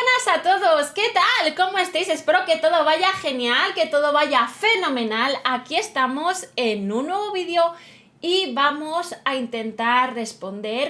buenas a todos, ¿qué tal? ¿Cómo estáis? Espero que todo vaya genial, que todo vaya fenomenal. Aquí estamos en un nuevo vídeo y vamos a intentar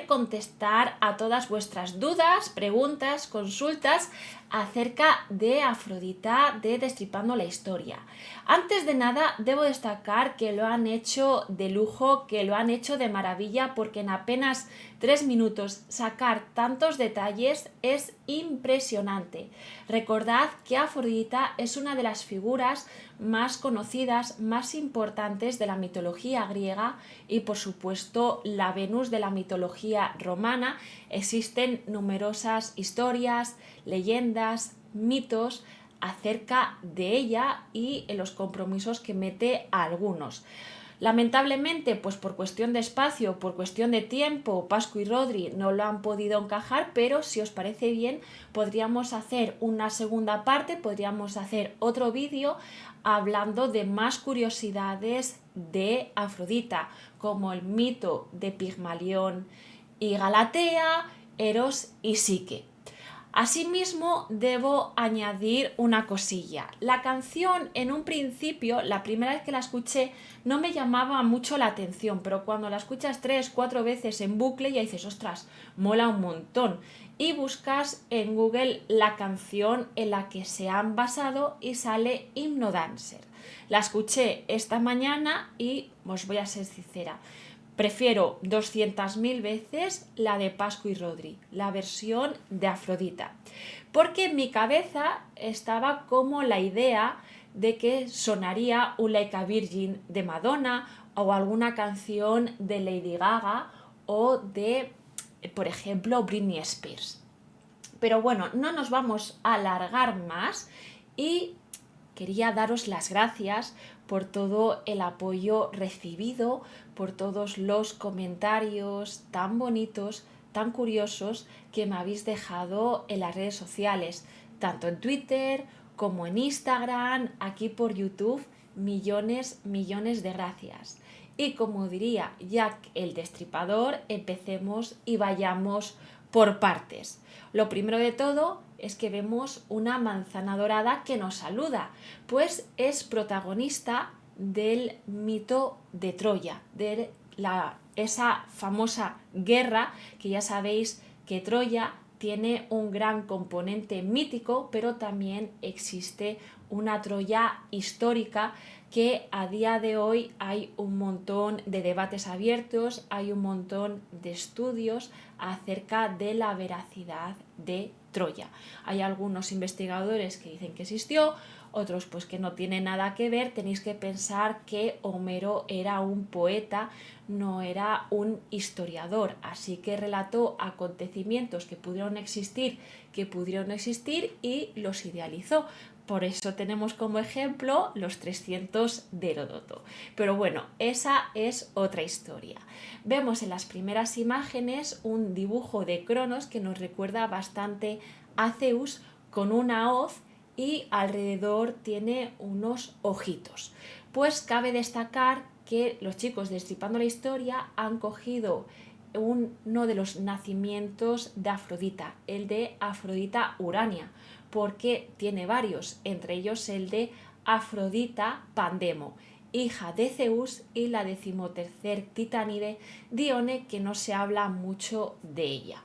contestar a todas vuestras dudas, preguntas, consultas acerca de Afrodita de Destripando la Historia. Antes de nada, debo destacar que lo han hecho de lujo, que lo han hecho de maravilla, porque en apenas 3 minutos sacar tantos detalles es impresionante. Recordad que Afrodita es una de las figuras más conocidas, más importantes de la mitología griega y, por supuesto, la Venus de la mitología romana. Existen numerosas historias, leyendas, mitos acerca de ella y en los compromisos que mete a algunos. Lamentablemente, pues por cuestión de espacio, por cuestión de tiempo, Pascu y Rodri no lo han podido encajar, pero si os parece bien, podríamos hacer una segunda parte, podríamos hacer otro vídeo hablando de más curiosidades de Afrodita, como el mito de Pigmalión y Galatea, Eros y Psique. Asimismo, debo añadir una cosilla. La canción, en un principio, la primera vez que la escuché, no me llamaba mucho la atención, pero cuando la escuchas 3-4 veces en bucle ya dices, ostras, mola un montón. Y buscas en Google la canción en la que se han basado y sale Hypnodancer. La escuché esta mañana y os voy a ser sincera, prefiero 200.000 veces la de Pascu y Rodri, la versión de Afrodita, porque en mi cabeza estaba como la idea de que sonaría un Like a Virgin de Madonna o alguna canción de Lady Gaga o de, por ejemplo, Britney Spears. Pero bueno, no nos vamos a alargar más y quería daros las gracias por todo el apoyo recibido, por todos los comentarios tan bonitos, tan curiosos que me habéis dejado en las redes sociales, tanto en Twitter como en Instagram, aquí por YouTube. Millones de gracias. Y como diría Jack el Destripador, empecemos y vayamos por partes. Lo primero de todo es que vemos una manzana dorada que nos saluda, pues es protagonista del mito de Troya, de esa famosa guerra que ya sabéis que Troya tiene un gran componente mítico, pero también existe una Troya histórica que a día de hoy hay un montón de debates abiertos, hay un montón de estudios acerca de la veracidad de Troya. Hay algunos investigadores que dicen que existió, otros pues que no tiene nada que ver. Tenéis que pensar que Homero era un poeta, no era un historiador, así que relató acontecimientos que pudieron existir y los idealizó. Por eso tenemos como ejemplo los 300 de Heródoto. Pero bueno, esa es otra historia. Vemos en las primeras imágenes un dibujo de Cronos que nos recuerda bastante a Zeus con una hoz y alrededor tiene unos ojitos. Pues cabe destacar que los chicos de Destripando la Historia han cogido uno de los nacimientos de Afrodita, el de Afrodita Urania, porque tiene varios, entre ellos el de Afrodita Pandemo, hija de Zeus, y la 13ª titánide Dione, que no se habla mucho de ella.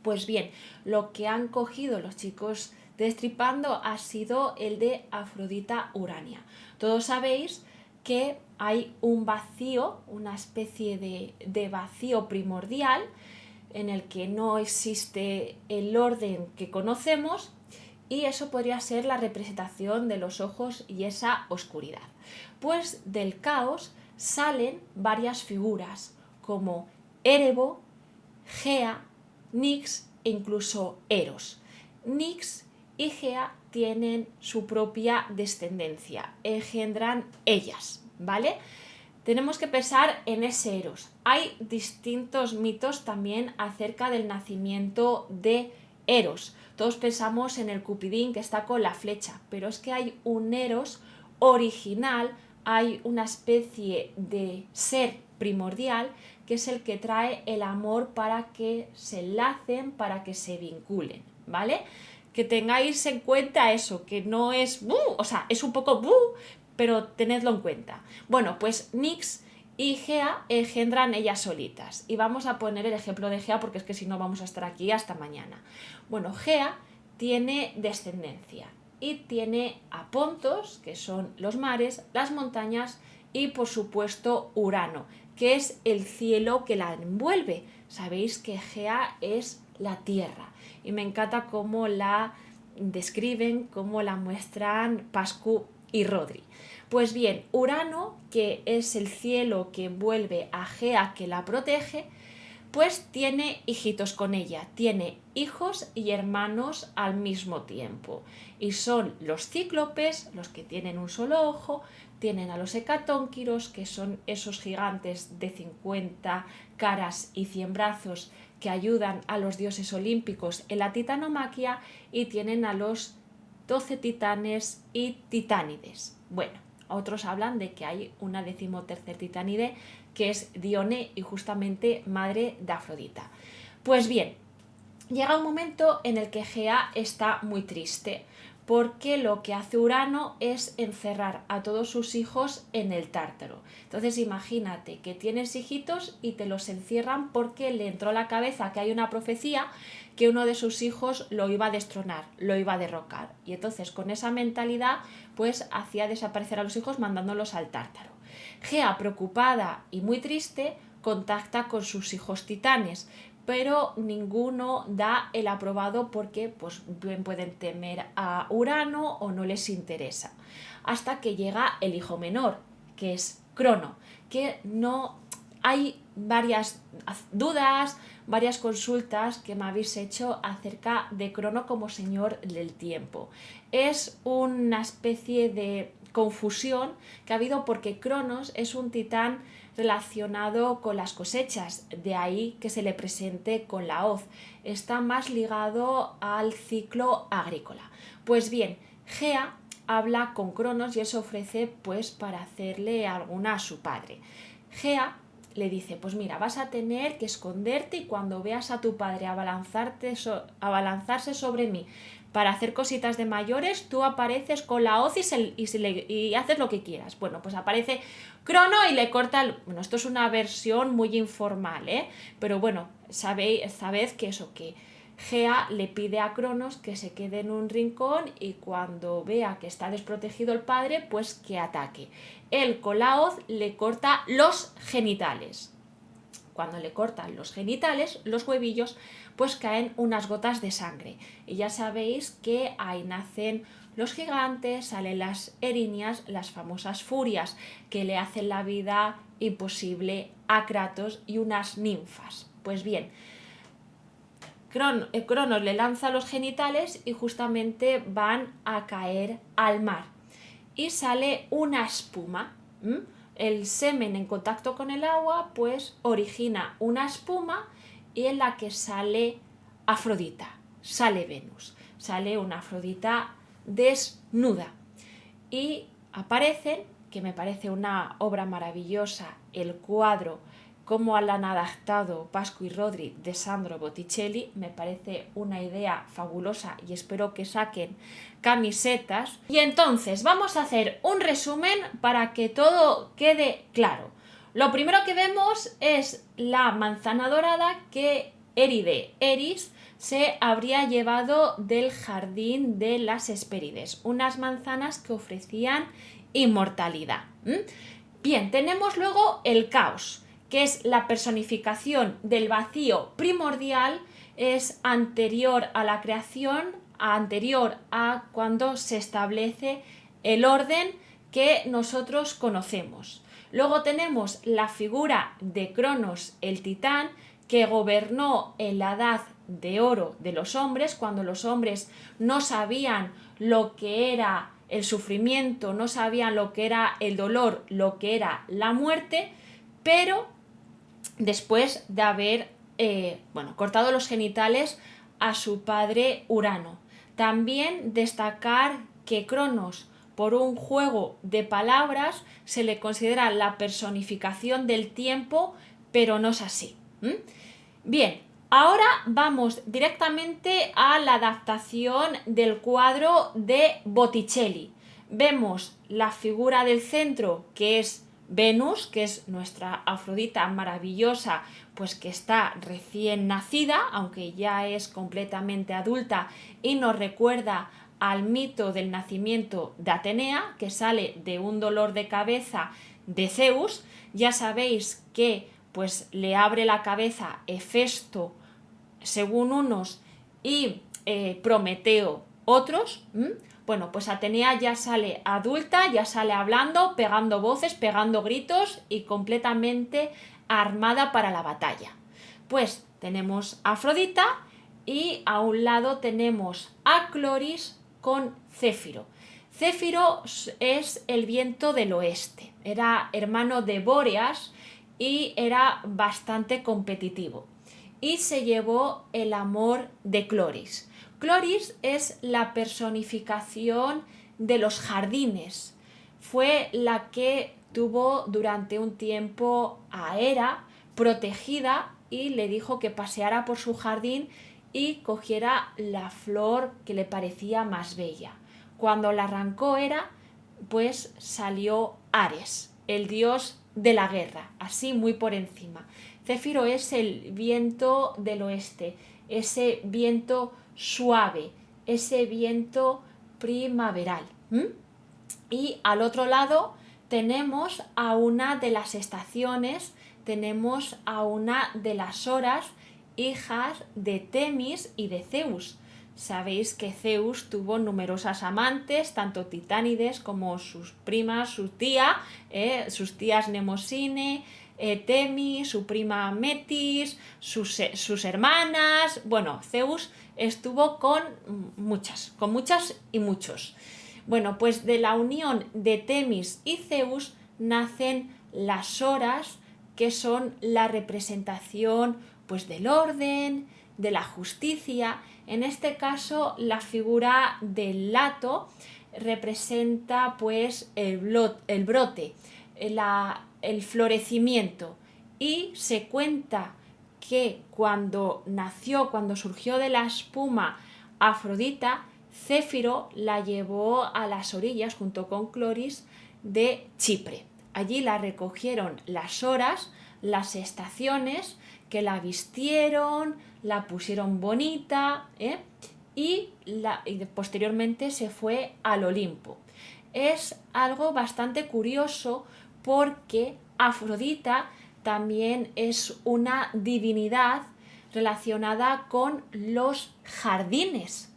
Pues bien, lo que han cogido los chicos de Destripando ha sido el de Afrodita Urania. Todos sabéis que hay un vacío, una especie de vacío primordial en el que no existe el orden que conocemos, y eso podría ser la representación de los ojos y esa oscuridad. Pues del caos salen varias figuras como Erebo, Gea, Nix e incluso Eros. Nix y Gea tienen su propia descendencia, engendran ellas, ¿vale? Tenemos que pensar en ese Eros. Hay distintos mitos también acerca del nacimiento de Eros. Todos pensamos en el Cupidín que está con la flecha, pero es que hay un Eros original, hay una especie de ser primordial que es el que trae el amor para que se enlacen, para que se vinculen, ¿vale? Que tengáis en cuenta eso, que no es o sea, es un poco pero tenedlo en cuenta. Bueno, pues Nyx y Gea engendran ellas solitas. Y vamos a poner el ejemplo de Gea porque es que si no vamos a estar aquí hasta mañana. Bueno, Gea tiene descendencia y tiene a Pontos, que son los mares, las montañas y por supuesto Urano, que es el cielo que la envuelve. Sabéis que Gea es la tierra y me encanta cómo la describen, cómo la muestran Pascu y Rodri. Pues bien, Urano, que es el cielo que envuelve a Gea, que la protege, pues tiene hijitos con ella, tiene hijos y hermanos al mismo tiempo. Y son los cíclopes, los que tienen un solo ojo, tienen a los hecatónquiros, que son esos gigantes de 50 caras y 100 brazos que ayudan a los dioses olímpicos en la titanomaquia, y tienen a los 12 titanes y titánides. Bueno, otros hablan de que hay una 13ª titánide que es Dione y justamente madre de Afrodita. Pues bien, llega un momento en el que Gea está muy triste porque lo que hace Urano es encerrar a todos sus hijos en el Tártaro. Entonces imagínate que tienes hijitos y te los encierran porque le entró a la cabeza que hay una profecía que uno de sus hijos lo iba a destronar, lo iba a derrocar. Y entonces con esa mentalidad pues hacía desaparecer a los hijos mandándolos al Tártaro. Gea, preocupada y muy triste, contacta con sus hijos titanes, pero ninguno da el aprobado porque pues bien pueden temer a Urano o no les interesa. Hasta que llega el hijo menor, que es Crono, que no hay varias dudas, varias consultas que me habéis hecho acerca de Crono como señor del tiempo. Es una especie de confusión que ha habido porque Cronos es un titán relacionado con las cosechas, de ahí que se le presente con la hoz. Está más ligado al ciclo agrícola. Pues bien, Gea habla con Cronos y él se ofrece pues para hacerle alguna a su padre. Gea le dice, pues mira, vas a tener que esconderte y cuando veas a tu padre abalanzarse sobre mí para hacer cositas de mayores, tú apareces con la hoz y haces lo que quieras. Bueno, pues aparece Crono y le corta bueno, esto es una versión muy informal, pero bueno, sabed que eso, que Gea le pide a Cronos que se quede en un rincón y cuando vea que está desprotegido el padre, pues que ataque. Él con la hoz le corta los genitales. Cuando le cortan los genitales, los huevillos, pues caen unas gotas de sangre. Y ya sabéis que ahí nacen los gigantes, salen las erinias, las famosas furias, que le hacen la vida imposible a Kratos y unas ninfas. Pues bien, Cronos le lanza los genitales y justamente van a caer al mar. Y sale una espuma. El semen en contacto con el agua pues origina una espuma y en la que sale Afrodita, sale Venus, sale una Afrodita desnuda y aparecen, que me parece una obra maravillosa, el cuadro cómo la han adaptado Pascu y Rodri de Sandro Botticelli, me parece una idea fabulosa y espero que saquen camisetas. Y entonces vamos a hacer un resumen para que todo quede claro. Lo primero que vemos es la manzana dorada que Eris se habría llevado del jardín de las Hespérides, unas manzanas que ofrecían inmortalidad. Bien, tenemos luego el caos, que es la personificación del vacío primordial, es anterior a la creación, anterior a cuando se establece el orden que nosotros conocemos. Luego tenemos la figura de Cronos, el titán, que gobernó en la edad de oro de los hombres, cuando los hombres no sabían lo que era el sufrimiento, no sabían lo que era el dolor, lo que era la muerte, pero después de haber cortado los genitales a su padre Urano. También destacar que Cronos, por un juego de palabras, se le considera la personificación del tiempo, pero no es así. Bien, ahora vamos directamente a la adaptación del cuadro de Botticelli. Vemos la figura del centro, que es Venus, que es nuestra Afrodita maravillosa, pues que está recién nacida, aunque ya es completamente adulta y nos recuerda al mito del nacimiento de Atenea, que sale de un dolor de cabeza de Zeus. Ya sabéis que pues le abre la cabeza Hefesto según unos y Prometeo otros. Bueno, pues Atenea ya sale adulta, ya sale hablando, pegando voces, pegando gritos y completamente armada para la batalla. Pues tenemos a Afrodita y a un lado tenemos a Cloris con Céfiro. Céfiro es el viento del oeste, era hermano de Bóreas y era bastante competitivo. Y se llevó el amor de Cloris. Cloris es la personificación de los jardines. Fue la que tuvo durante un tiempo a Hera protegida y le dijo que paseara por su jardín y cogiera la flor que le parecía más bella. Cuando la arrancó Hera, pues salió Ares, el dios de la guerra, así muy por encima. Céfiro es el viento del oeste, ese viento suave, ese viento primaveral. Y al otro lado tenemos a una de las estaciones, tenemos a una de las horas, hijas de Temis y de Zeus. Sabéis que Zeus tuvo numerosas amantes, tanto titánides como sus primas, sus tías Nemosine, Temis, su prima Metis, sus hermanas. Bueno, Zeus estuvo con muchas y muchos. Bueno, pues de la unión de Temis y Zeus nacen las horas, que son la representación pues del orden, de la justicia. En este caso, la figura del Lato representa pues el brote, el florecimiento. Y se cuenta que cuando surgió de la espuma Afrodita, Céfiro la llevó a las orillas junto con Cloris de Chipre. Allí la recogieron las horas, las estaciones, que la vistieron, la pusieron bonita, y posteriormente se fue al Olimpo. Es algo bastante curioso porque Afrodita también es una divinidad relacionada con los jardines.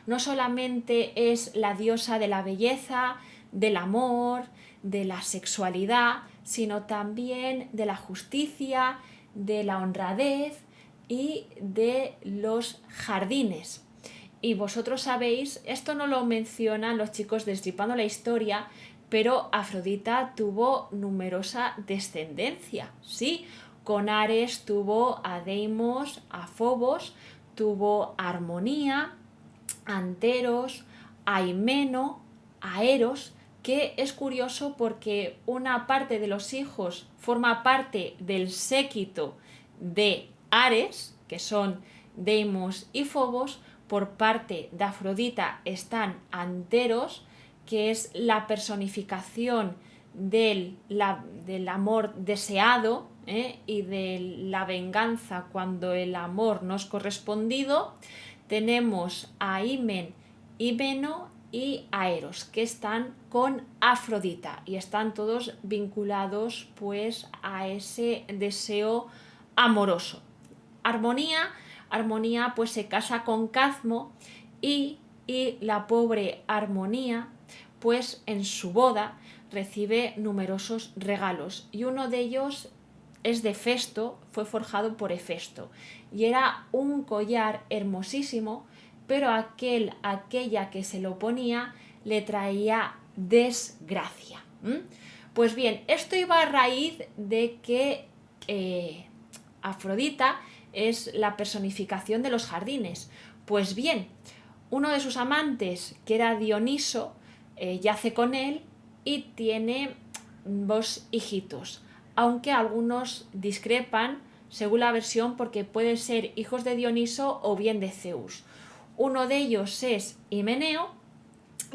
No solamente es la diosa de la belleza, del amor, de la sexualidad, sino también de la justicia, de la honradez y de los jardines. Y vosotros sabéis, esto no lo mencionan los chicos Destripando la Historia, pero Afrodita tuvo numerosa descendencia, ¿sí? Con Ares tuvo a Deimos, a Fobos, tuvo a Armonía, a Anteros, a Himeno, a Eros, que es curioso porque una parte de los hijos forma parte del séquito de Ares, que son Deimos y Fobos. Por parte de Afrodita están Anteros, que es la personificación del amor deseado, y de la venganza cuando el amor no es correspondido. Tenemos a Himen, Himeno y a Eros, que están con Afrodita y están todos vinculados pues a ese deseo amoroso. Armonía pues se casa con Cadmo y la pobre Armonía pues en su boda recibe numerosos regalos y uno de ellos es de Hefesto, fue forjado por Hefesto y era un collar hermosísimo, pero aquella que se lo ponía le traía desgracia. Pues bien, esto iba a raíz de que Afrodita es la personificación de los jardines. Pues bien, uno de sus amantes, que era Dioniso, yace con él y tiene dos hijitos, aunque algunos discrepan según la versión porque pueden ser hijos de Dioniso o bien de Zeus. Uno de ellos es Himeneo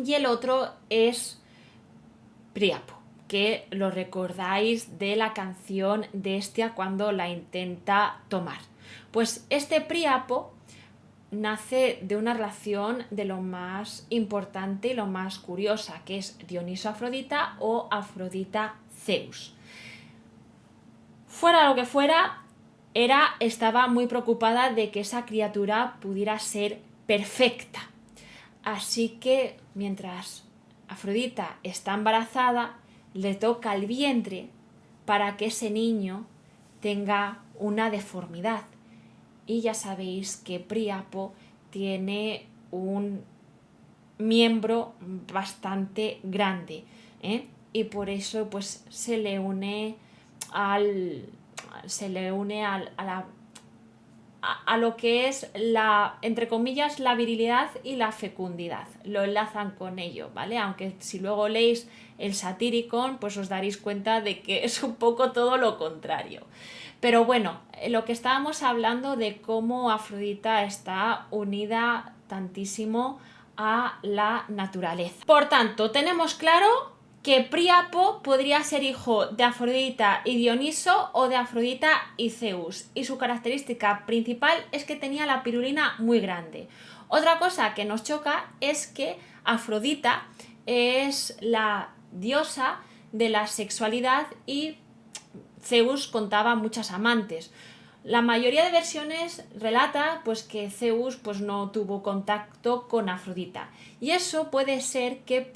y el otro es Príapo, que lo recordáis de la canción de Hestia cuando la intenta tomar. Pues este Príapo nace de una relación de lo más importante y lo más curiosa, que es Dioniso-Afrodita o Afrodita-Zeus. Fuera lo que fuera, Hera estaba muy preocupada de que esa criatura pudiera ser perfecta. Así que mientras Afrodita está embarazada, le toca el vientre para que ese niño tenga una deformidad. Y ya sabéis que Príapo tiene un miembro bastante grande, ¿eh? Y por eso pues se le une a lo que es entre comillas, la virilidad y la fecundidad. Lo enlazan con ello, ¿vale? Aunque si luego leéis el Satyricon, pues os daréis cuenta de que es un poco todo lo contrario. Pero bueno, lo que estábamos hablando de cómo Afrodita está unida tantísimo a la naturaleza. Por tanto, tenemos claro que Príapo podría ser hijo de Afrodita y Dioniso o de Afrodita y Zeus, y su característica principal es que tenía la pirulina muy grande. Otra cosa que nos choca es que Afrodita es la diosa de la sexualidad y Zeus contaba muchas amantes. La mayoría de versiones relata pues que Zeus pues no tuvo contacto con Afrodita, y eso puede ser que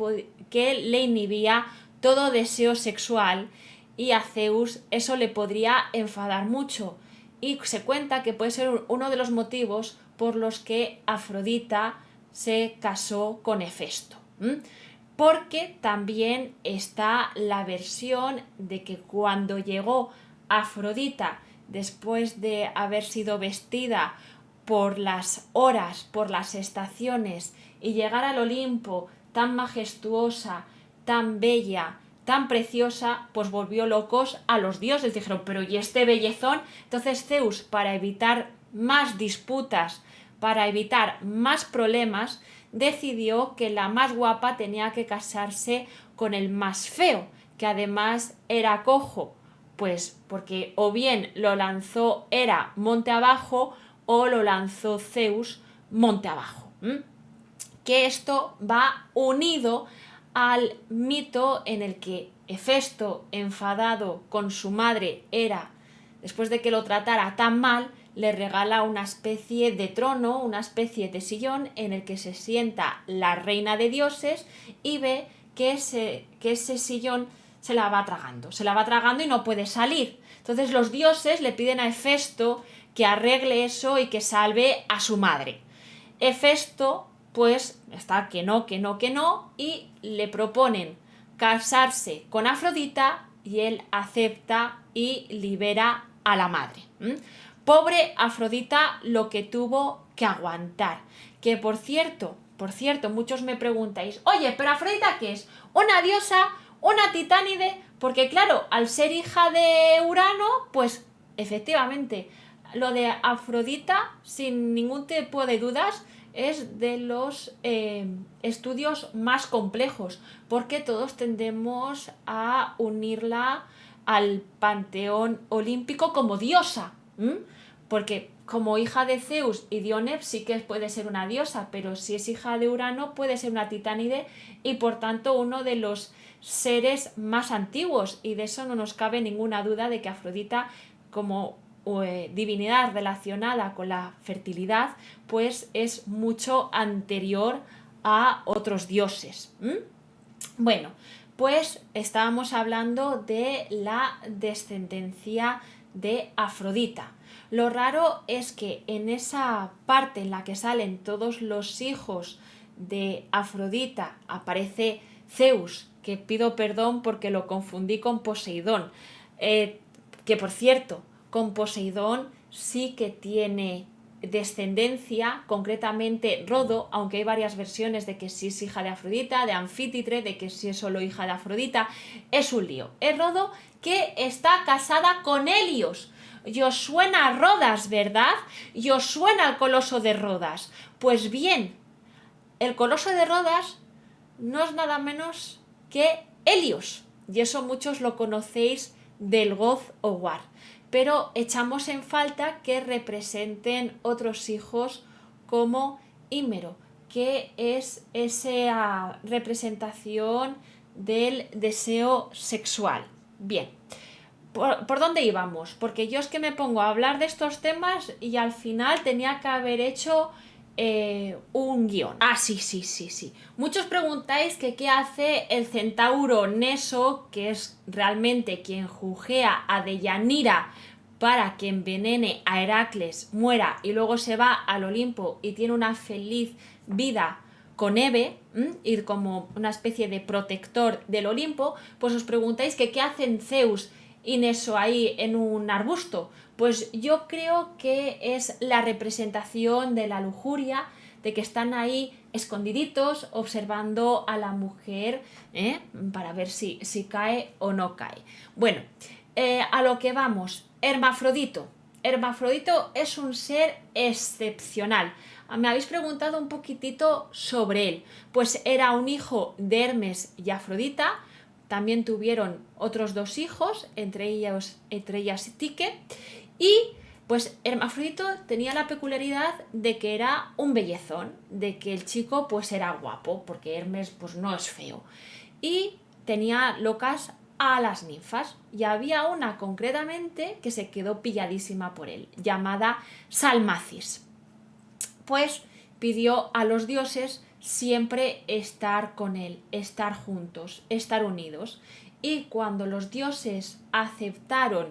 le inhibía todo deseo sexual, y a Zeus eso le podría enfadar mucho, y se cuenta que puede ser uno de los motivos por los que Afrodita se casó con Hefesto. Porque también está la versión de que cuando llegó Afrodita, después de haber sido vestida por las horas, por las estaciones, y llegar al Olimpo tan majestuosa, tan bella, tan preciosa, pues volvió locos a los dioses. Dijeron, pero ¿y este bellezón? Entonces Zeus, para evitar más disputas, para evitar más problemas, decidió que la más guapa tenía que casarse con el más feo, que además era cojo, pues porque o bien lo lanzó Hera monte abajo o lo lanzó Zeus monte abajo. Que esto va unido al mito en el que Hefesto, enfadado con su madre Hera, después de que lo tratara tan mal, le regala una especie de trono, una especie de sillón en el que se sienta la reina de dioses, y ve que ese sillón se la va tragando y no puede salir. Entonces los dioses le piden a Hefesto que arregle eso y que salve a su madre. Hefesto pues está que no, y le proponen casarse con Afrodita, y él acepta y libera a la madre. Pobre Afrodita lo que tuvo que aguantar. Que por cierto, muchos me preguntáis, oye, ¿pero Afrodita qué es? ¿Una diosa? ¿Una titánide? Porque claro, al ser hija de Urano, pues efectivamente, lo de Afrodita, sin ningún tipo de dudas, es de los estudios más complejos, porque todos tendemos a unirla al panteón olímpico como diosa, porque como hija de Zeus y Dionep sí que puede ser una diosa, pero si es hija de Urano puede ser una titánide, y por tanto uno de los seres más antiguos, y de eso no nos cabe ninguna duda, de que Afrodita, como divinidad relacionada con la fertilidad, pues es mucho anterior a otros dioses. Bueno, pues estábamos hablando de la descendencia de Afrodita. Lo raro es que en esa parte en la que salen todos los hijos de Afrodita aparece Zeus, que pido perdón porque lo confundí con Poseidón, que por cierto, con Poseidón sí que tiene descendencia, concretamente Rodo, aunque hay varias versiones de que si es hija de Afrodita, de Anfítitre, de que si es solo hija de Afrodita, es un lío. Es Rodo que está casada con Helios. Y os suena a Rodas, ¿verdad? Y os suena al Coloso de Rodas. Pues bien, el Coloso de Rodas no es nada menos que Helios. Y eso muchos lo conocéis del God of War. Pero echamos en falta que representen otros hijos como Hímero, que es esa representación del deseo sexual. Bien, ¿por dónde íbamos? Porque yo es que me pongo a hablar de estos temas y al final tenía que haber hecho un guión. Ah, sí. Muchos preguntáis que qué hace el centauro Neso, que es realmente quien jujea a Deyanira para que envenene a Heracles, muera y luego se va al Olimpo y tiene una feliz vida con Hebe, ir como una especie de protector del Olimpo. Pues os preguntáis que qué hacen Zeus y Neso ahí en un arbusto. Pues yo creo que es la representación de la lujuria, de que están ahí escondiditos observando a la mujer para ver si cae o no cae. Bueno, a lo que vamos. Hermafrodito. Hermafrodito es un ser excepcional. Me habéis preguntado un poquitito sobre él. Pues era un hijo de Hermes y Afrodita. También tuvieron otros 2 hijos, entre ellas Tique. Y pues Hermafrodito tenía la peculiaridad de que era un bellezón, de que el chico pues era guapo, porque Hermes pues no es feo. Y tenía locas a las ninfas, y había una concretamente que se quedó pilladísima por él, llamada Salmacis. Pues pidió a los dioses siempre estar con él, estar juntos, estar unidos. Y cuando los dioses aceptaron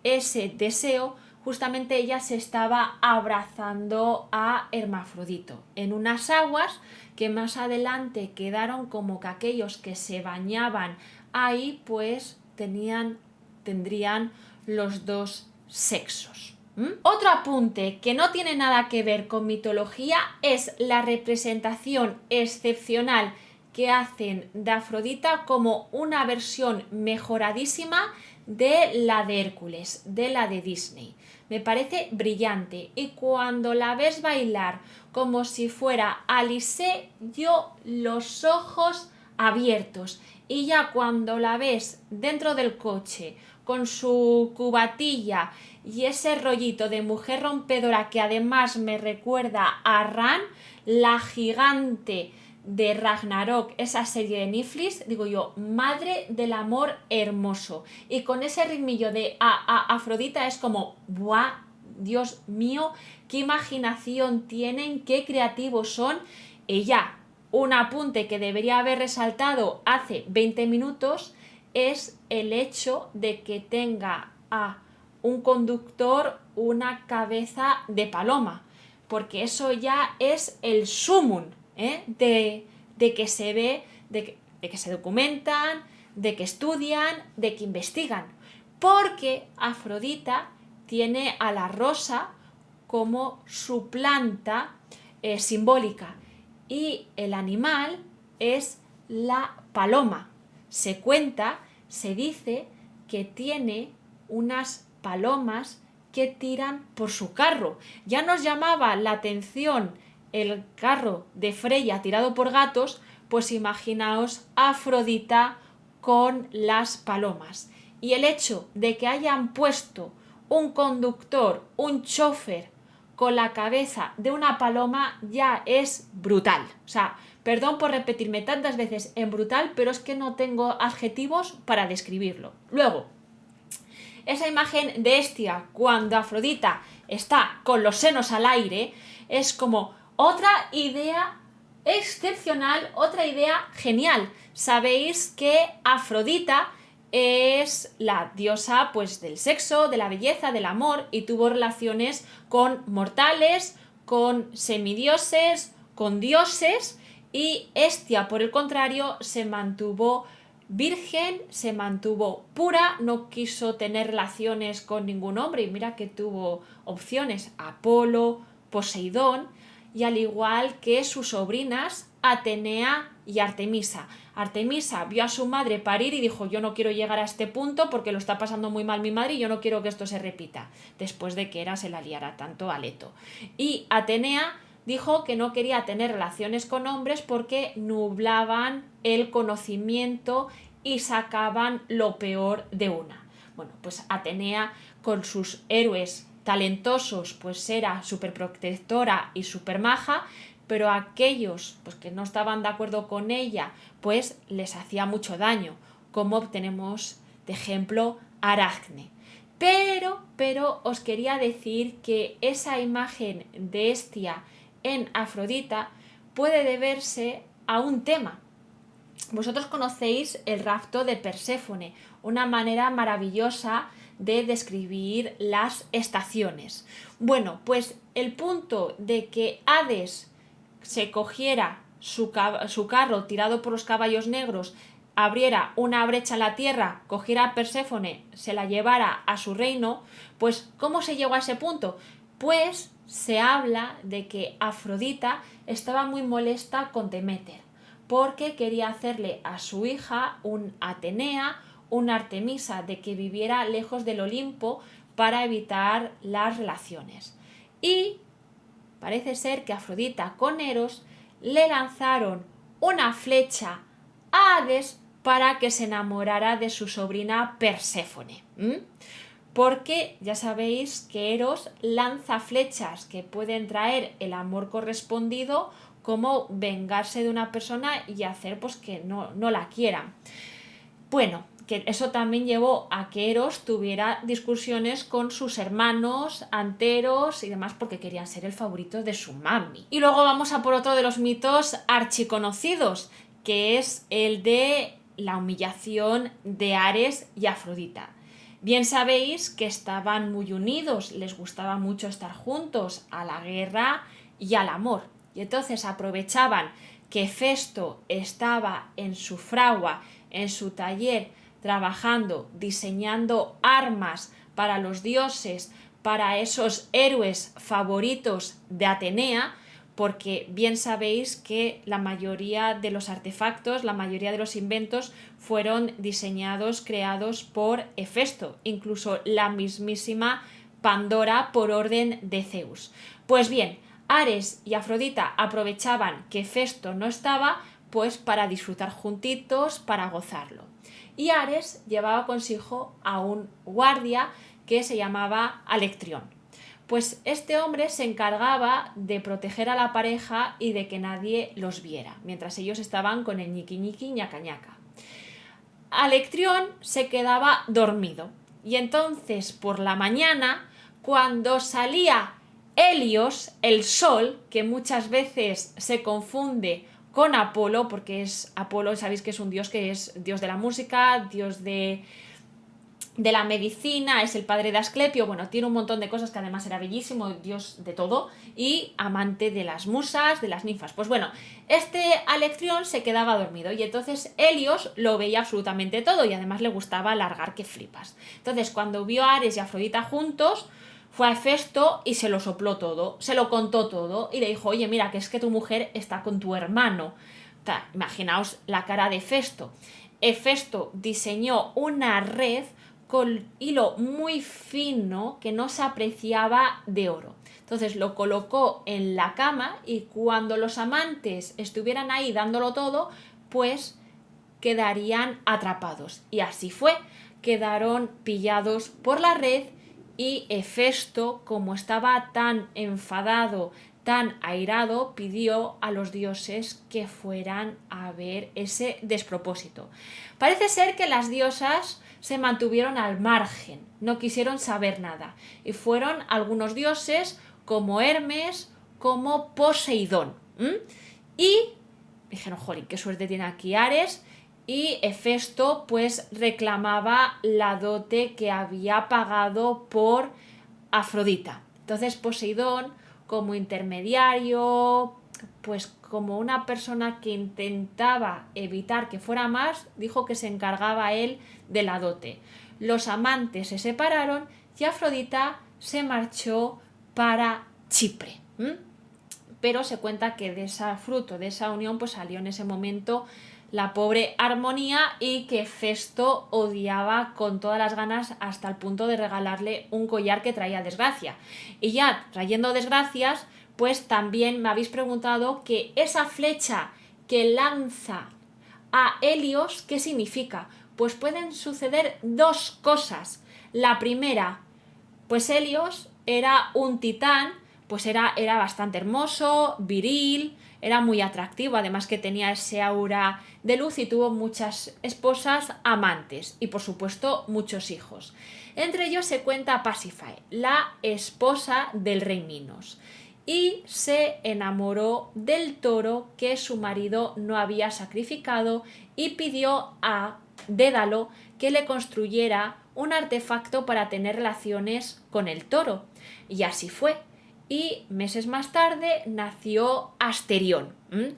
ese deseo, justamente ella se estaba abrazando a Hermafrodito en unas aguas que más adelante quedaron como que aquellos que se bañaban ahí pues tendrían los 2 sexos. Otro apunte que no tiene nada que ver con mitología es la representación excepcional que hacen de Afrodita como una versión mejoradísima de la de Hércules, de la de Disney. Me parece brillante, y cuando la ves bailar como si fuera Alice, yo los ojos abiertos, y ya cuando la ves dentro del coche con su cubatilla y ese rollito de mujer rompedora que además me recuerda a Ran, la gigante de Ragnarok, esa serie de Niflis, digo yo, madre del amor hermoso. Y con ese ritmillo de Afrodita es como, ¡buah! Dios mío, qué imaginación tienen, qué creativos son. Y ya, un apunte que debería haber resaltado hace 20 minutos es el hecho de que tenga a un conductor una cabeza de paloma, porque eso ya es el sumum de que se ve, de que se documentan, de que estudian, de que investigan, porque Afrodita tiene a la rosa como su planta simbólica, y el animal es la paloma. Se cuenta, se dice que tiene unas palomas que tiran por su carro. Ya nos llamaba la atención el carro de Freya tirado por gatos, pues imaginaos Afrodita con las palomas. Y el hecho de que hayan puesto un conductor, un chofer con la cabeza de una paloma ya es brutal. O sea, perdón por repetirme tantas veces en brutal, pero es que no tengo adjetivos para describirlo. Luego, esa imagen de Hestia cuando Afrodita está con los senos al aire es como otra idea excepcional, otra idea genial. Sabéis que Afrodita es la diosa pues del sexo, de la belleza, del amor, y tuvo relaciones con mortales, con semidioses, con dioses, y Hestia, por el contrario, se mantuvo virgen, se mantuvo pura, no quiso tener relaciones con ningún hombre, y mira que tuvo opciones, Apolo, Poseidón, y al igual que sus sobrinas Atenea y Artemisa. Artemisa vio a su madre parir y dijo: yo no quiero llegar a este punto porque lo está pasando muy mal mi madre y yo no quiero que esto se repita, después de que Hera se la liara tanto a Leto. Y Atenea dijo que no quería tener relaciones con hombres porque nublaban el conocimiento y sacaban lo peor de una. Bueno, pues Atenea, con sus héroes talentosos, pues era súper protectora y súper maja, pero aquellos pues, que no estaban de acuerdo con ella, pues les hacía mucho daño, como tenemos de ejemplo Aracne. Pero os quería decir que esa imagen de Hestia en Afrodita puede deberse a un tema. Vosotros conocéis el rapto de Perséfone, una manera maravillosa de describir las estaciones. Bueno, pues el punto de que Hades se cogiera su carro tirado por los caballos negros, abriera una brecha en la tierra, cogiera a Perséfone, se la llevara a su reino, pues ¿cómo se llegó a ese punto? Pues se habla de que Afrodita estaba muy molesta con Deméter, porque quería hacerle a su hija un Atenea, una Artemisa, de que viviera lejos del Olimpo para evitar las relaciones. Y parece ser que Afrodita con Eros le lanzaron una flecha a Hades para que se enamorara de su sobrina Perséfone. Porque ya sabéis que Eros lanza flechas que pueden traer el amor correspondido, como vengarse de una persona y hacer pues que no la quieran. Bueno, que eso también llevó a que Eros tuviera discusiones con sus hermanos Anteros y demás, porque querían ser el favorito de su mami. Y luego vamos a por otro de los mitos archiconocidos, que es el de la humillación de Ares y Afrodita. Bien sabéis que estaban muy unidos, les gustaba mucho estar juntos, a la guerra y al amor. Y entonces aprovechaban que Festo estaba en su fragua, en su taller, trabajando, diseñando armas para los dioses, para esos héroes favoritos de Atenea, porque bien sabéis que la mayoría de los artefactos, la mayoría de los inventos fueron diseñados, creados por Hefesto, incluso la mismísima Pandora por orden de Zeus. Pues bien, Ares y Afrodita aprovechaban que Festo no estaba, pues para disfrutar juntitos, para gozarlo. Y Ares llevaba consigo a un guardia que se llamaba Alectrión. Pues este hombre se encargaba de proteger a la pareja y de que nadie los viera, mientras ellos estaban con el ñiqui ñiqui ñaca ñaca. Alectrión se quedaba dormido y entonces por la mañana, cuando salía Helios, el sol, que muchas veces se confunde con Apolo, porque es Apolo, sabéis que es un dios que es dios de la música, dios de la medicina, es el padre de Asclepio, bueno, tiene un montón de cosas, que además era bellísimo, dios de todo, y amante de las musas, de las ninfas. Pues bueno, este Alectrión se quedaba dormido y entonces Helios lo veía absolutamente todo y además le gustaba alargar que flipas. Entonces cuando vio a Ares y Afrodita juntos, fue a Hefesto y se lo sopló todo, se lo contó todo y le dijo: oye, mira, que es que tu mujer está con tu hermano. Imaginaos la cara de Hefesto. Hefesto diseñó una red con hilo muy fino que no se apreciaba de oro. Entonces lo colocó en la cama y cuando los amantes estuvieran ahí dándolo todo, pues quedarían atrapados. Y así fue, quedaron pillados por la red y Hefesto, como estaba tan enfadado, tan airado, pidió a los dioses que fueran a ver ese despropósito. Parece ser que las diosas se mantuvieron al margen, no quisieron saber nada, y fueron algunos dioses como Hermes, como Poseidón. Y dijeron: jolín, qué suerte tiene aquí Ares. Y Hefesto pues reclamaba la dote que había pagado por Afrodita. Entonces Poseidón, como intermediario, pues como una persona que intentaba evitar que fuera más, dijo que se encargaba él de la dote. Los amantes se separaron y Afrodita se marchó para Chipre. Pero se cuenta que de ese fruto, de esa unión, pues salió en ese momento la pobre Armonía y que Festo odiaba con todas las ganas hasta el punto de regalarle un collar que traía desgracia. Y ya trayendo desgracias, pues también me habéis preguntado que esa flecha que lanza a Helios, ¿qué significa? Pues pueden suceder dos cosas. La primera, pues Helios era un titán, pues era bastante hermoso, viril, era muy atractivo, además que tenía ese aura de luz y tuvo muchas esposas amantes y por supuesto muchos hijos. Entre ellos se cuenta Pasífae, la esposa del rey Minos, y se enamoró del toro que su marido no había sacrificado y pidió a Dédalo que le construyera un artefacto para tener relaciones con el toro. Y así fue. Y meses más tarde nació Asterión.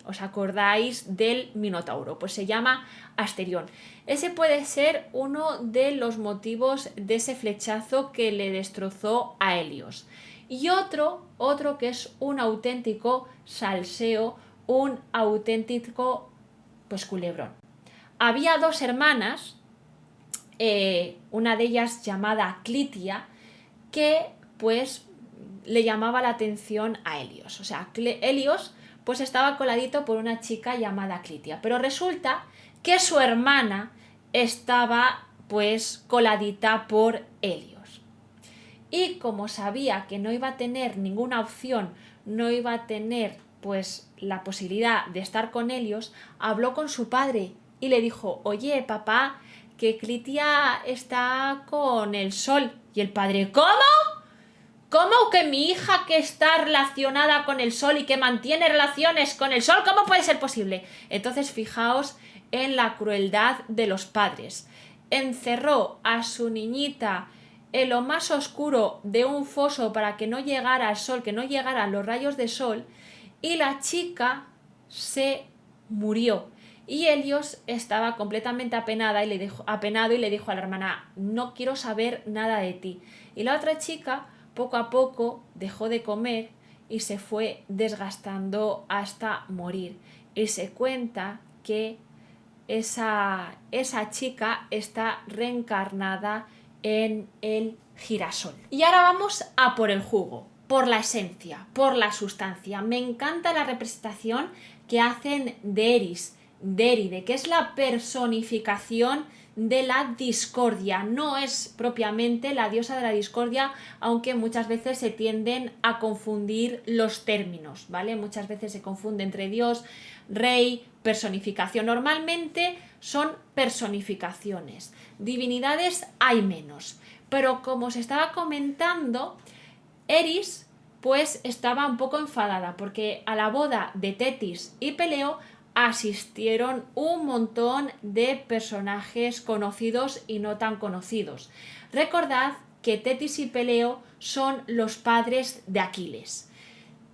¿Os acordáis del Minotauro? Pues se llama Asterión. Ese puede ser uno de los motivos de ese flechazo que le destrozó a Helios. Y otro que es un auténtico salseo, un auténtico pues culebrón. Había dos hermanas, una de ellas llamada Clitia, que pues le llamaba la atención a Helios. O sea, Helios pues estaba coladito por una chica llamada Clitia, pero resulta que su hermana estaba pues coladita por Helios. Y como sabía que no iba a tener ninguna opción, no iba a tener pues la posibilidad de estar con Helios, habló con su padre y le dijo: oye, papá, que Clitia está con el sol. Y el padre: ¿cómo? ¿Cómo que mi hija que está relacionada con el sol y que mantiene relaciones con el sol? ¿Cómo puede ser posible? Entonces fijaos en la crueldad de los padres. Encerró a su niñita en lo más oscuro de un foso para que no llegara al sol, que no llegaran los rayos de sol, y la chica se murió. Y Helios estaba completamente apenado y le dijo a la hermana: no quiero saber nada de ti. Y la otra chica poco a poco dejó de comer y se fue desgastando hasta morir. Y se cuenta que esa chica está reencarnada en el girasol. Y ahora vamos a por el jugo, por la esencia, por la sustancia. Me encanta la representación que hacen de Eris, de Éride, que es la personificación de la discordia. No es propiamente la diosa de la discordia, aunque muchas veces se tienden a confundir los términos, ¿vale? Muchas veces se confunde entre dios, rey, personificación. Normalmente son personificaciones. Divinidades hay menos. Pero como se estaba comentando, Eris pues estaba un poco enfadada porque a la boda de Tetis y Peleo asistieron un montón de personajes conocidos y no tan conocidos. Recordad que Tetis y Peleo son los padres de Aquiles.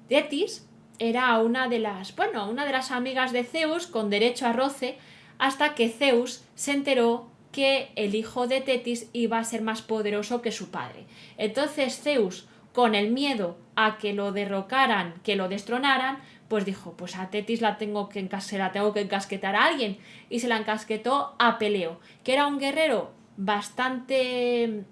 Tetis era una de las amigas de Zeus con derecho a roce, hasta que Zeus se enteró que el hijo de Tetis iba a ser más poderoso que su padre. Entonces Zeus, con el miedo a que lo derrocaran, que lo destronaran, pues dijo: pues a Tetis se la tengo que encasquetar a alguien, y se la encasquetó a Peleo, que era un guerrero bastante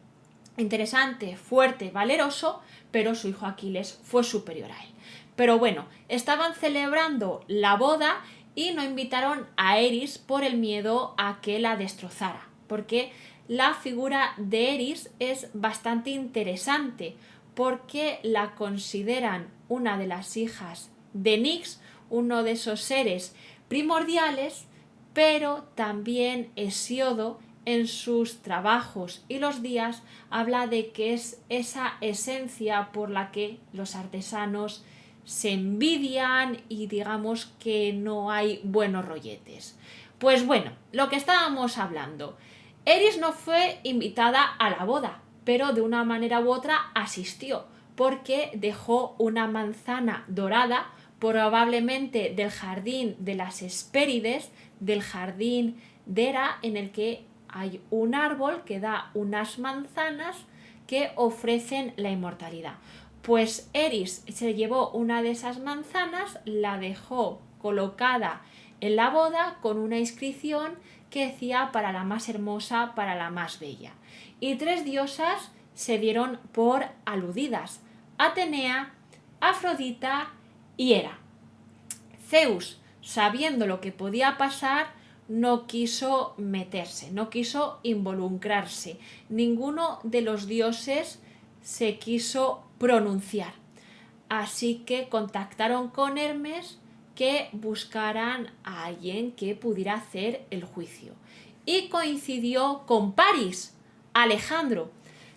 interesante, fuerte, valeroso, pero su hijo Aquiles fue superior a él. Pero bueno, estaban celebrando la boda y no invitaron a Eris por el miedo a que la destrozara, porque la figura de Eris es bastante interesante, porque la consideran una de las hijas de Nix, uno de esos seres primordiales, pero también Hesíodo en sus trabajos y los días habla de que es esa esencia por la que los artesanos se envidian y digamos que no hay buenos rolletes. Pues bueno, lo que estábamos hablando, Eris no fue invitada a la boda, pero de una manera u otra asistió, porque dejó una manzana dorada, probablemente del jardín de las Hespérides, del jardín de Hera, en el que hay un árbol que da unas manzanas que ofrecen la inmortalidad. Pues Eris se llevó una de esas manzanas, la dejó colocada en la boda con una inscripción que decía para la más hermosa, para la más bella. Y 3 diosas se dieron por aludidas: Atenea, Afrodita y Hera. Zeus, sabiendo lo que podía pasar, no quiso meterse, no quiso involucrarse. Ninguno de los dioses se quiso pronunciar. Así que contactaron con Hermes que buscaran a alguien que pudiera hacer el juicio. Y coincidió con Paris, Alejandro,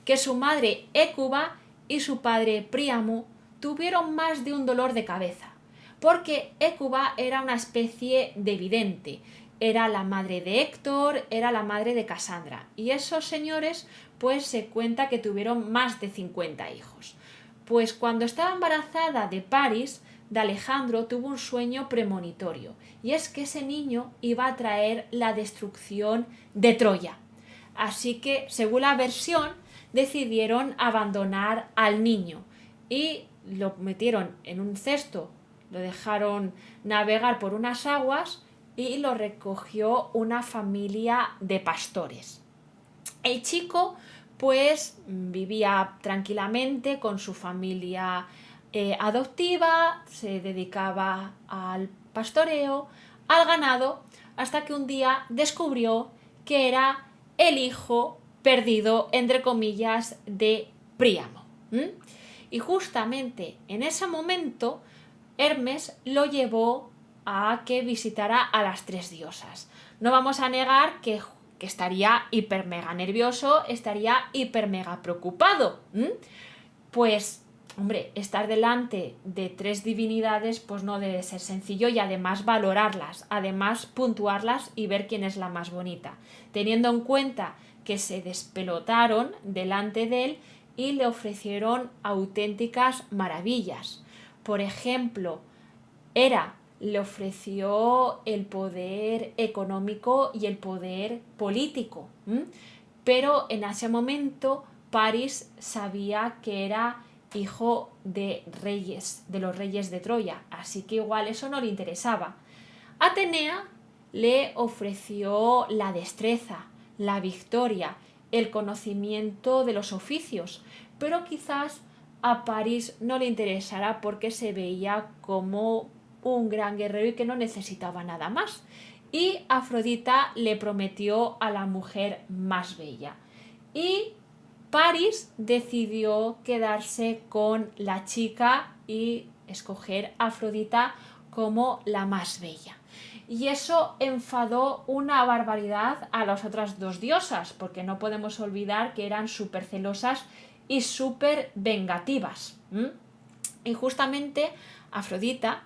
que su madre Hécuba y su padre Príamo tuvieron más de un dolor de cabeza, porque Hécuba era una especie de vidente, era la madre de Héctor, era la madre de Casandra, y esos señores pues se cuenta que tuvieron más de 50 hijos. Pues cuando estaba embarazada de Paris, de Alejandro, tuvo un sueño premonitorio, y es que ese niño iba a traer la destrucción de Troya. Así que, según la versión, decidieron abandonar al niño y lo metieron en un cesto, lo dejaron navegar por unas aguas y lo recogió una familia de pastores. El chico pues vivía tranquilamente con su familia adoptiva, se dedicaba al pastoreo, al ganado, hasta que un día descubrió que era el hijo perdido, entre comillas, de Príamo. Y justamente en ese momento Hermes lo llevó a que visitara a las 3 diosas. No vamos a negar que estaría hiper mega nervioso, estaría hiper mega preocupado. Pues, hombre, estar delante de 3 divinidades pues no debe ser sencillo, y además valorarlas, además puntuarlas y ver quién es la más bonita, teniendo en cuenta que se despelotaron delante de él y le ofrecieron auténticas maravillas. Por ejemplo, Hera le ofreció el poder económico y el poder político, pero en ese momento Paris sabía que era hijo de reyes, de los reyes de Troya, así que igual eso no le interesaba. Atenea le ofreció la destreza, la victoria, el conocimiento de los oficios, pero quizás a Paris no le interesara porque se veía como un gran guerrero y que no necesitaba nada más. Y Afrodita le prometió a la mujer más bella. Y Paris decidió quedarse con la chica y escoger a Afrodita como la más bella. Y eso enfadó una barbaridad a las otras 2 diosas, porque no podemos olvidar que eran súper celosas y súper vengativas. Y justamente Afrodita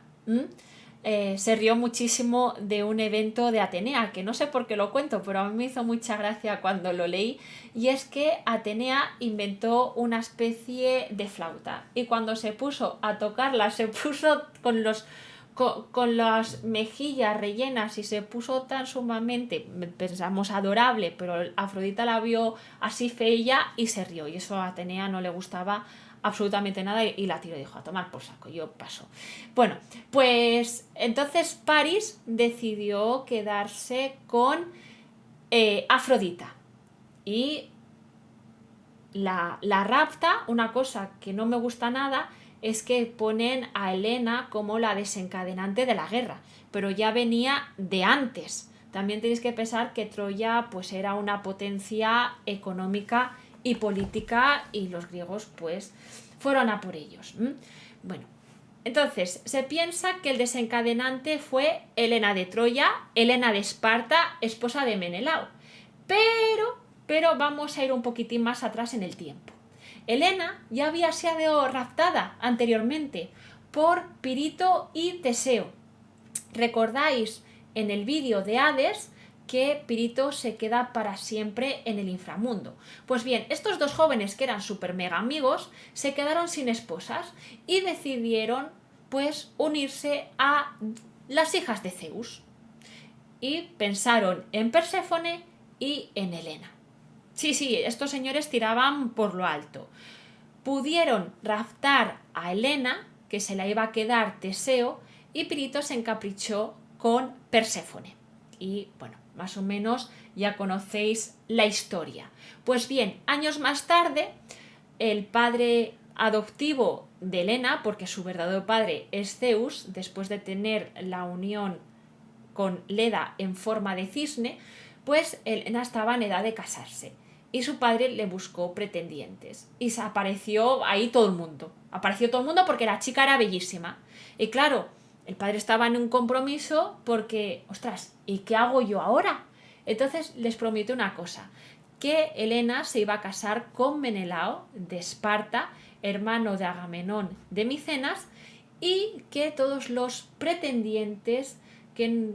se rió muchísimo de un evento de Atenea, que no sé por qué lo cuento, pero a mí me hizo mucha gracia cuando lo leí, y es que Atenea inventó una especie de flauta, y cuando se puso a tocarla se puso con las mejillas rellenas y se puso tan sumamente, pensamos, adorable, pero Afrodita la vio así feilla y se rió, y eso a Atenea no le gustaba absolutamente nada y la tiró y dijo: a tomar por saco, yo paso. Bueno, pues entonces Paris decidió quedarse con Afrodita y la rapta. Una cosa que no me gusta nada es que ponen a Helena como la desencadenante de la guerra, pero ya venía de antes. También tenéis que pensar que Troya pues era una potencia económica y política, y los griegos pues fueron a por ellos. Bueno, entonces se piensa que el desencadenante fue Helena de Troya, Helena de Esparta, esposa de Menelao. Pero vamos a ir un poquitín más atrás en el tiempo. Helena ya había sido raptada anteriormente por Pirito y Teseo. ¿Recordáis en el vídeo de Hades que Pirito se queda para siempre en el inframundo? Pues bien, estos 2 jóvenes, que eran súper mega amigos, se quedaron sin esposas y decidieron pues unirse a las hijas de Zeus, y pensaron en Perséfone y en Helena. Sí, estos señores tiraban por lo alto. pudieron raptar a Helena, que se la iba a quedar Teseo, y Pirito se encaprichó con Perséfone. Y bueno, más o menos ya conocéis la historia. Pues bien, años más tarde, el padre adoptivo de Helena, porque su verdadero padre es Zeus, después de tener la unión con Leda en forma de cisne, pues Helena estaba en edad de casarse y su padre le buscó pretendientes y se apareció ahí todo el mundo. Apareció todo el mundo porque la chica era bellísima. Y claro, el padre estaba en un compromiso porque, ostras, ¿y qué hago yo ahora? Entonces les prometió una cosa, que Helena se iba a casar con Menelao de Esparta, hermano de Agamenón de Micenas, y que todos los pretendientes que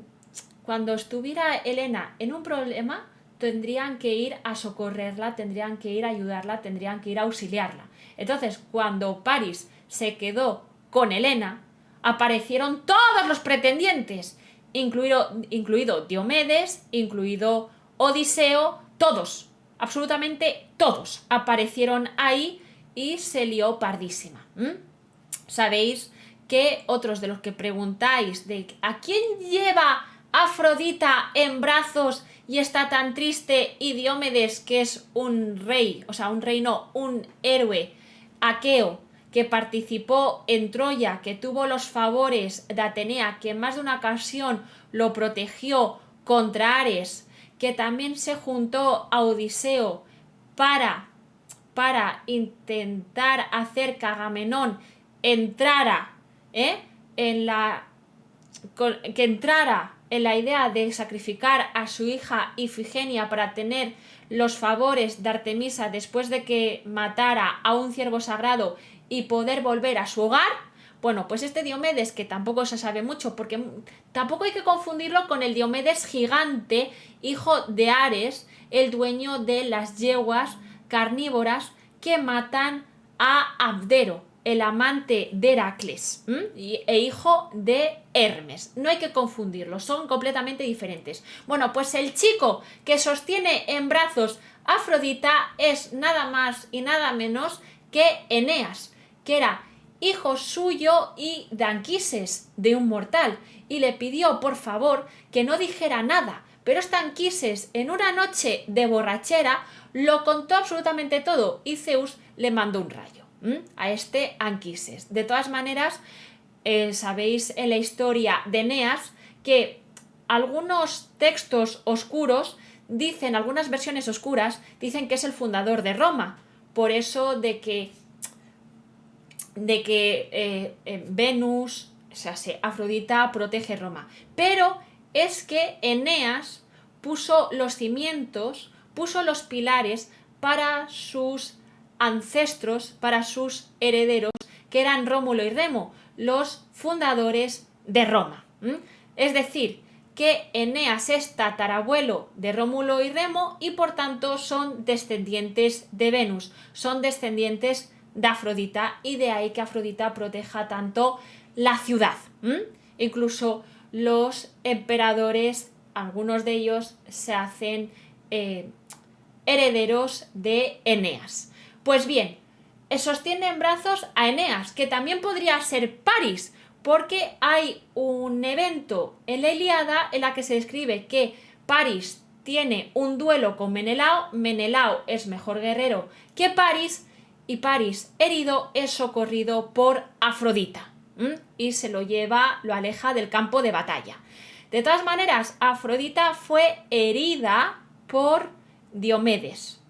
cuando estuviera Helena en un problema tendrían que ir a socorrerla, tendrían que ir a ayudarla, tendrían que ir a auxiliarla. Entonces, cuando Paris se quedó con Helena, aparecieron todos los pretendientes, incluido Diomedes, incluido Odiseo, todos, absolutamente todos, aparecieron ahí y se lió pardísima. Sabéis que otros de los que preguntáis de ¿a quién lleva Afrodita en brazos y está tan triste? Y Diomedes, que es un rey, o sea, un rey no, un héroe aqueo, que participó en Troya, que tuvo los favores de Atenea, que en más de una ocasión lo protegió contra Ares, que también se juntó a Odiseo para intentar hacer que Agamenón entrara en la idea de sacrificar a su hija Ifigenia para tener los favores de Artemisa después de que matara a un ciervo sagrado y poder volver a su hogar. Bueno, pues este Diomedes, que tampoco se sabe mucho, porque tampoco hay que confundirlo con el Diomedes gigante, hijo de Ares, el dueño de las yeguas carnívoras que matan a Abdero, el amante de Heracles, e hijo de Hermes. No hay que confundirlos, son completamente diferentes. Bueno, pues el chico que sostiene en brazos a Afrodita es nada más y nada menos que Eneas, que era hijo suyo y de Anquises, de un mortal, y le pidió por favor que no dijera nada. Pero esta Anquises, en una noche de borrachera, lo contó absolutamente todo y Zeus le mandó un rayo a este Anquises. De todas maneras, sabéis en la historia de Eneas que algunos textos oscuros dicen, algunas versiones oscuras, dicen que es el fundador de Roma. Por eso de que Venus, o sea, Afrodita protege Roma. Pero es que Eneas puso los cimientos, puso los pilares para sus ancestros, para sus herederos, que eran Rómulo y Remo, los fundadores de Roma. Es decir, que Eneas es tatarabuelo de Rómulo y Remo y por tanto son descendientes de Venus, son descendientes de Afrodita, y de ahí que Afrodita proteja tanto la ciudad. Incluso los emperadores, algunos de ellos se hacen herederos de Eneas. Pues bien, sostiene en brazos a Eneas, que también podría ser Paris, porque hay un evento en la Ilíada en la que se describe que Paris tiene un duelo con Menelao, Menelao es mejor guerrero que Paris, y Paris, herido, es socorrido por Afrodita y se lo lleva, lo aleja del campo de batalla. De todas maneras, Afrodita fue herida por Diomedes.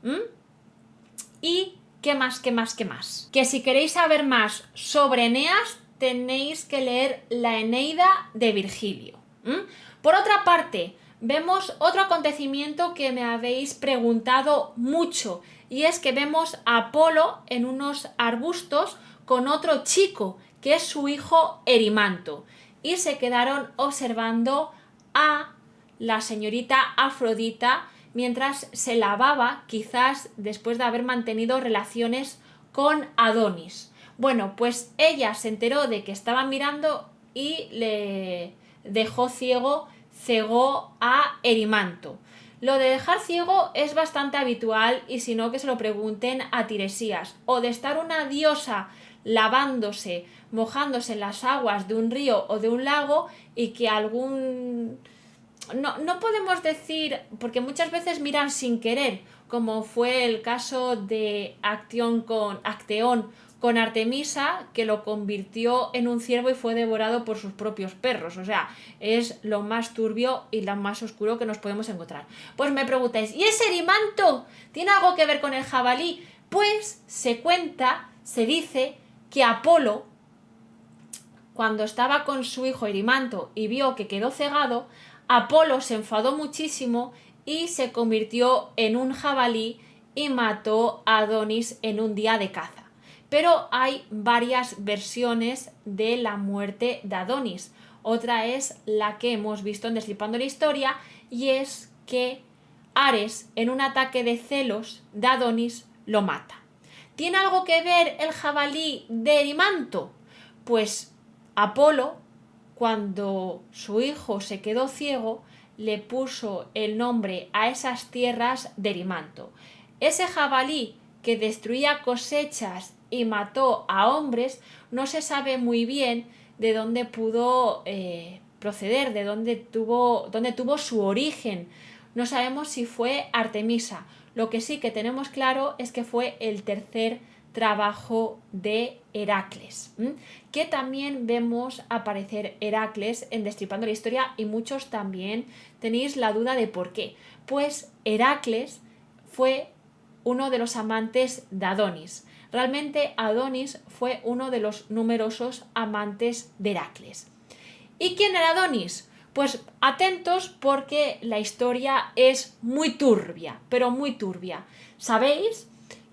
¿Y qué más? Que si queréis saber más sobre Eneas, tenéis que leer la Eneida de Virgilio. Por otra parte, vemos otro acontecimiento que me habéis preguntado mucho, y es que vemos a Apolo en unos arbustos con otro chico, que es su hijo Erimanto, y se quedaron observando a la señorita Afrodita mientras se lavaba, quizás después de haber mantenido relaciones con Adonis. Bueno, pues ella se enteró de que estaban mirando y le dejó cegó a Erimanto. Lo de dejar ciego es bastante habitual y si no que se lo pregunten a Tiresías. O de estar una diosa lavándose, mojándose en las aguas de un río o de un lago y que algún... No podemos decir, porque muchas veces miran sin querer, como fue el caso de Acteón con Artemisa, que lo convirtió en un ciervo y fue devorado por sus propios perros. O sea, es lo más turbio y lo más oscuro que nos podemos encontrar. Pues me preguntáis, ¿y ese Erimanto tiene algo que ver con el jabalí? Pues se cuenta, se dice que Apolo, cuando estaba con su hijo Erimanto y vio que quedó cegado, Apolo se enfadó muchísimo y se convirtió en un jabalí y mató a Adonis en un día de caza. Pero hay varias versiones de la muerte de Adonis. Otra es la que hemos visto en Destripando la Historia y es que Ares, en un ataque de celos de Adonis, lo mata. ¿Tiene algo que ver el jabalí de Erimanto? Pues Apolo, cuando su hijo se quedó ciego, le puso el nombre a esas tierras de Erimanto. Ese jabalí que destruía cosechas y mató a hombres, no se sabe muy bien de dónde pudo proceder, de dónde tuvo su origen. No sabemos si fue Artemisa. Lo que sí que tenemos claro es que fue el tercer trabajo de Heracles, que también vemos aparecer Heracles en Destripando la Historia y muchos también tenéis la duda de por qué. Pues Heracles fue uno de los amantes de Adonis. Realmente Adonis fue uno de los numerosos amantes de Heracles. ¿Y quién era Adonis? Pues atentos porque la historia es muy turbia, pero muy turbia. ¿Sabéis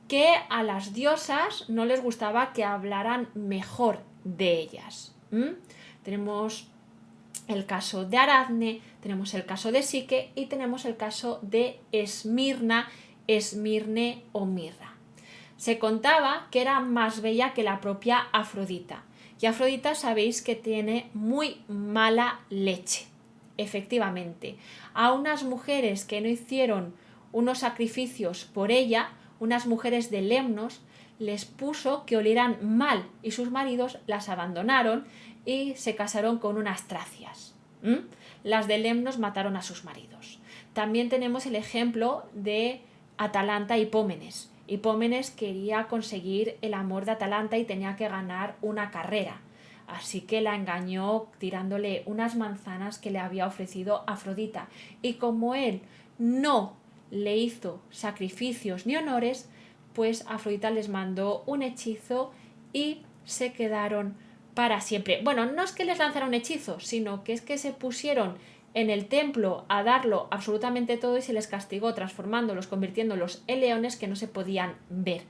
que a las diosas no les gustaba que hablaran mejor de ellas? Tenemos el caso de Aracne, tenemos el caso de Psique y tenemos el caso de Esmirna, Esmirne o Mirra. Se contaba que era más bella que la propia Afrodita. Y Afrodita sabéis que tiene muy mala leche. Efectivamente, a unas mujeres que no hicieron unos sacrificios por ella, unas mujeres de Lemnos, les puso que olieran mal y sus maridos las abandonaron y se casaron con unas tracias. Las de Lemnos mataron a sus maridos. También tenemos el ejemplo de Atalanta y Hipómenes. Hipómenes quería conseguir el amor de Atalanta y tenía que ganar una carrera. Así que la engañó tirándole unas manzanas que le había ofrecido Afrodita. Y como él no le hizo sacrificios ni honores, pues Afrodita les mandó un hechizo y se quedaron para siempre. Bueno, no es que les lanzara un hechizo, sino que es que se pusieron en el templo a darlo absolutamente todo y se les castigó transformándolos, convirtiéndolos en leones que no se podían ver.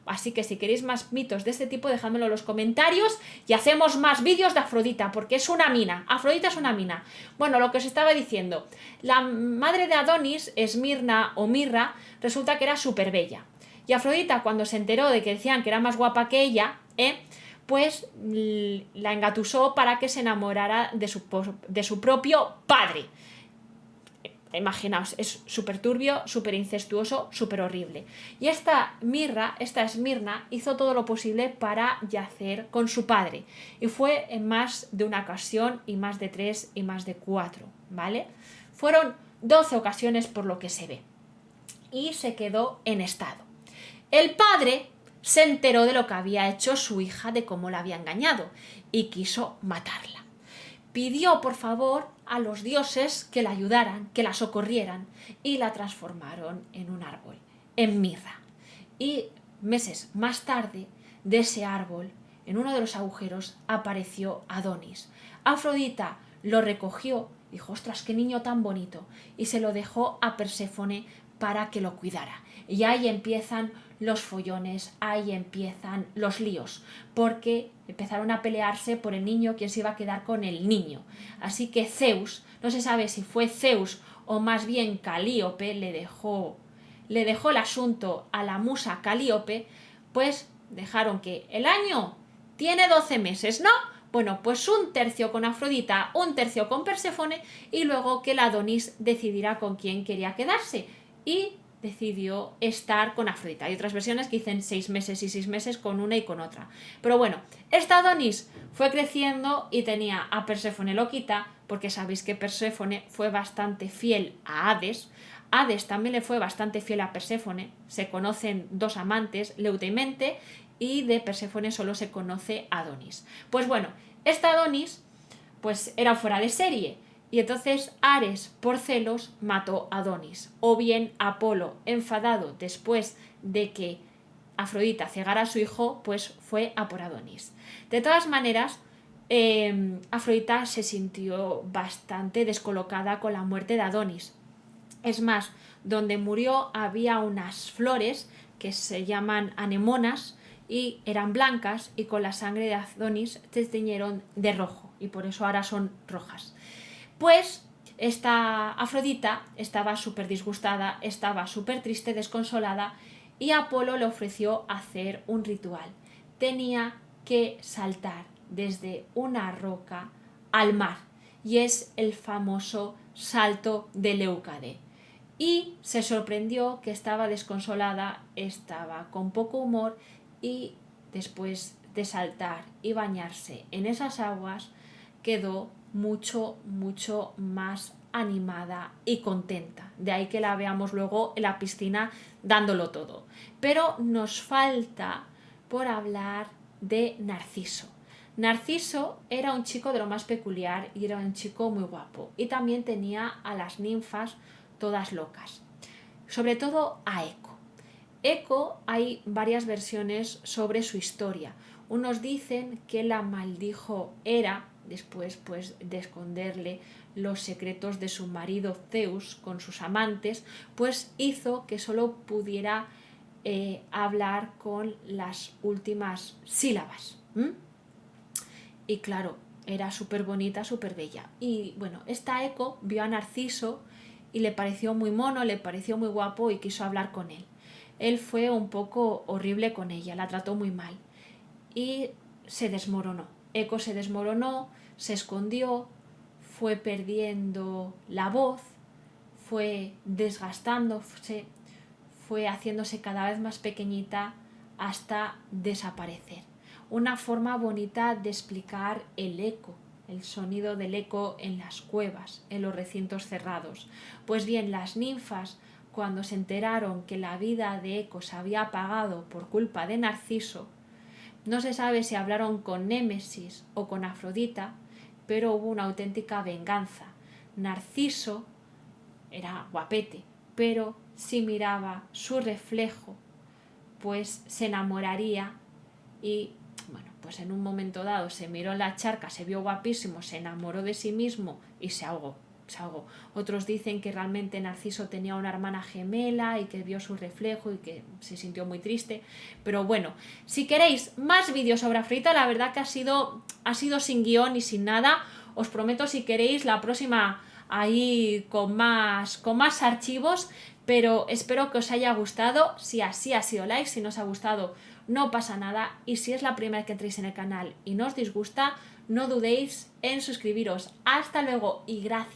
Así que si queréis más mitos de este tipo, dejádmelo en los comentarios y hacemos más vídeos de Afrodita, porque es una mina. Afrodita es una mina. Bueno, lo que os estaba diciendo, la madre de Adonis, Esmirna o Mirra, resulta que era súper bella. Y Afrodita, cuando se enteró de que decían que era más guapa que ella, pues la engatusó para que se enamorara de su propio padre. Imaginaos, es súper turbio, súper incestuoso, súper horrible. Y esta Esmirna, hizo todo lo posible para yacer con su padre. Y fue en más de una ocasión, y más de 3 y más de 4, ¿vale? Fueron 12 ocasiones por lo que se ve. Y se quedó en estado. El padre se enteró de lo que había hecho su hija, de cómo la había engañado, y quiso matarla. Pidió, por favor, a los dioses que la ayudaran, que la socorrieran, y la transformaron en un árbol, en mirra. Y meses más tarde, de ese árbol, en uno de los agujeros, apareció Adonis. Afrodita lo recogió, dijo, ostras, qué niño tan bonito, y se lo dejó a Perséfone para que lo cuidara. Y ahí empiezan los follones, ahí empiezan los líos, porque empezaron a pelearse por el niño, quién se iba a quedar con el niño. Así que Zeus, no se sabe si fue Zeus o más bien Calíope, le dejó el asunto a la musa Calíope, pues dejaron que el año tiene 12 meses, ¿no? Bueno, pues un tercio con Afrodita, un tercio con Perséfone y luego que el Adonis decidirá con quién quería quedarse y decidió estar con Afrodita. Hay otras versiones que dicen 6 meses y 6 meses con una y con otra. Pero bueno, esta Adonis fue creciendo y tenía a Perséfone loquita, porque sabéis que Perséfone fue bastante fiel a Hades. Hades también le fue bastante fiel a Perséfone. Se conocen dos amantes, Leuta y Mente, y de Perséfone solo se conoce Adonis. Pues bueno, esta Adonis pues era fuera de serie. Y entonces Ares, por celos, mató a Adonis. O bien Apolo, enfadado después de que Afrodita cegara a su hijo, pues fue a por Adonis. De todas maneras, Afrodita se sintió bastante descolocada con la muerte de Adonis. Es más, donde murió había unas flores que se llaman anemonas y eran blancas y con la sangre de Adonis se teñieron de rojo y por eso ahora son rojas. Pues esta Afrodita estaba súper disgustada, estaba súper triste, desconsolada y Apolo le ofreció hacer un ritual. Tenía que saltar desde una roca al mar y es el famoso salto de Leucade. Y se sorprendió que estaba desconsolada, estaba con poco humor y después de saltar y bañarse en esas aguas quedó mucho más animada y contenta. De ahí que la veamos luego en la piscina dándolo todo. Pero nos falta por hablar de Narciso. Narciso era un chico de lo más peculiar y era un chico muy guapo. Y también tenía a las ninfas todas locas. Sobre todo a Eco. Eco hay varias versiones sobre su historia. Unos dicen que la maldijo Hera después pues de esconderle los secretos de su marido Zeus con sus amantes, pues hizo que solo pudiera hablar con las últimas sílabas. Y claro, era súper bonita, súper bella. Y bueno, esta Eco vio a Narciso y le pareció muy mono, le pareció muy guapo y quiso hablar con él. Él fue un poco horrible con ella, la trató muy mal y se desmoronó. Eco se desmoronó, se escondió, fue perdiendo la voz, fue desgastándose, fue haciéndose cada vez más pequeñita hasta desaparecer. Una forma bonita de explicar el eco, el sonido del eco en las cuevas, en los recintos cerrados. Pues bien, las ninfas, cuando se enteraron que la vida de Eco se había apagado por culpa de Narciso, no se sabe si hablaron con Némesis o con Afrodita, pero hubo una auténtica venganza. Narciso era guapete, pero si miraba su reflejo, pues se enamoraría y, bueno, pues en un momento dado se miró en la charca, se vio guapísimo, se enamoró de sí mismo y se ahogó. Otros dicen que realmente Narciso tenía una hermana gemela y que vio su reflejo y que se sintió muy triste. Pero bueno, si queréis más vídeos sobre Afrodita, la verdad que ha sido sin guión y sin nada. Os prometo, si queréis, la próxima ahí con más archivos. Pero espero que os haya gustado. Si así ha sido like, si no os ha gustado no pasa nada. Y si es la primera vez que entréis en el canal y no os disgusta, no dudéis en suscribiros. Hasta luego y gracias.